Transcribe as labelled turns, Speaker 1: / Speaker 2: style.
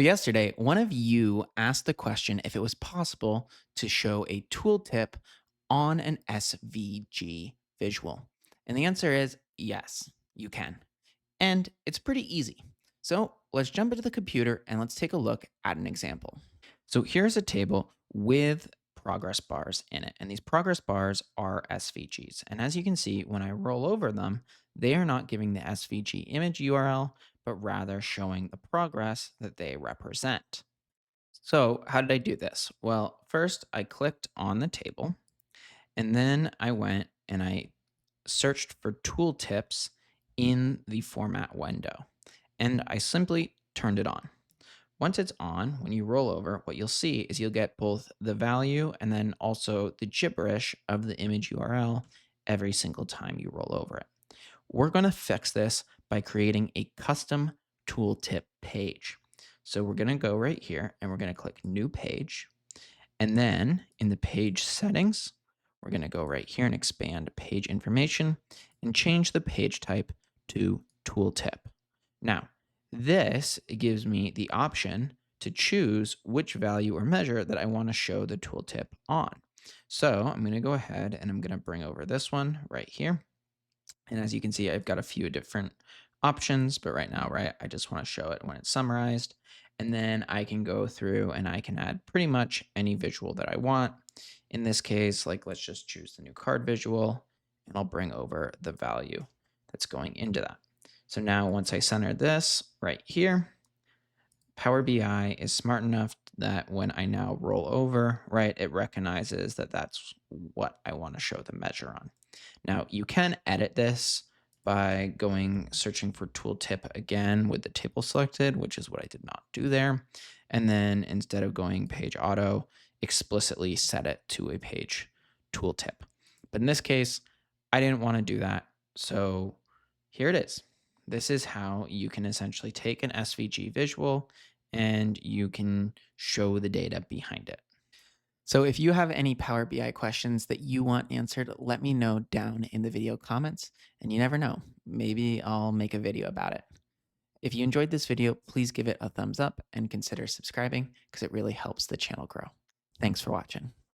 Speaker 1: Yesterday, one of you asked the question if it was possible to show a tooltip on an SVG visual. And the answer is yes, you can. And it's pretty easy. So let's jump into the computer and let's take a look at an example. So here's a table with progress bars in it. And these progress bars are SVGs. And as you can see, when I roll over them, they are not giving the SVG image URL, but rather showing the progress that they represent. So, how did I do this? Well, first I clicked on the table and then I went and I searched for tooltips in the format window and I simply turned it on. Once it's on, when you roll over, what you'll see is you'll get both the value and then also the gibberish of the image URL every single time you roll over it. We're going to fix this by creating a custom tooltip page. So we're going to go right here and we're going to click new page. And then in the page settings, we're going to go right here and expand page information and change the page type to tooltip. Now, this gives me the option to choose which value or measure that I want to show the tooltip on. So I'm going to go ahead and I'm going to bring over this one right here. And as you can see, I've got a few different options, but right now, right, I just want to show it when it's summarized. And then I can go through and I can add pretty much any visual that I want. In this case, like let's just choose the new card visual and I'll bring over the value that's going into that. So now once I center this right here, Power BI is smart enough that when I now roll over, right, it recognizes that that's what I want to show the measure on. Now, you can edit this by searching for tooltip again with the table selected, which is what I did not do there. And then instead of going page auto, explicitly set it to a page tooltip. But in this case, I didn't want to do that. So here it is. This is how you can essentially take an SVG visual and you can show the data behind it. So if you have any Power BI questions that you want answered, let me know down in the video comments. And you never know, maybe I'll make a video about it. If you enjoyed this video, please give it a thumbs up and consider subscribing because it really helps the channel grow. Thanks for watching.